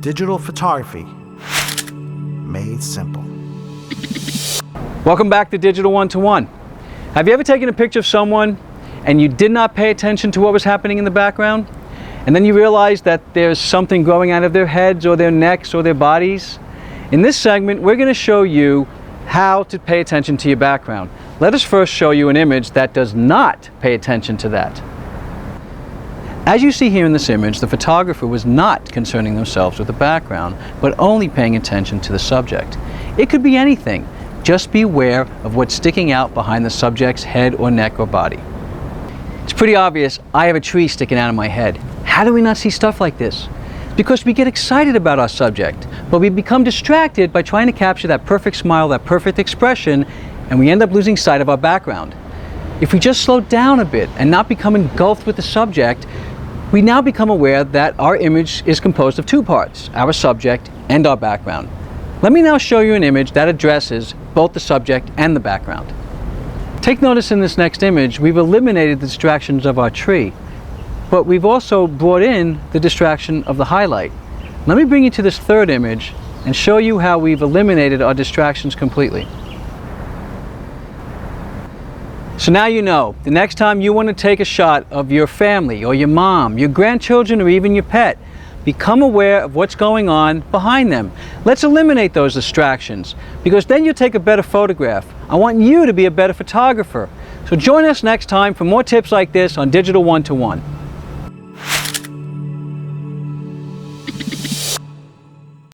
Digital photography made simple. Welcome back to Digital 1-to-1. Have you ever taken a picture of someone and you did not pay attention to what was happening in the background? And then you realize that there's something growing out of their heads or their necks or their bodies? In this segment, we're going to show you how to pay attention to your background. Let us first show you an image that does not pay attention to that. As you see here in this image, the photographer was not concerning themselves with the background, but only paying attention to the subject. It could be anything. Just be aware of what's sticking out behind the subject's head or neck or body. It's pretty obvious I have a tree sticking out of my head. How do we not see stuff like this? Because we get excited about our subject, but we become distracted by trying to capture that perfect smile, that perfect expression, and we end up losing sight of our background. If we just slow down a bit and not become engulfed with the subject, we now become aware that our image is composed of two parts, our subject and our background. Let me now show you an image that addresses both the subject and the background. Take notice in this next image, we've eliminated the distractions of our tree, but we've also brought in the distraction of the highlight. Let me bring you to this third image and show you how we've eliminated our distractions completely. So now you know, the next time you want to take a shot of your family or your mom, your grandchildren, or even your pet, become aware of what's going on behind them. Let's eliminate those distractions, because then you'll take a better photograph. I want you to be a better photographer. So join us next time for more tips like this on Digital 1-to-1.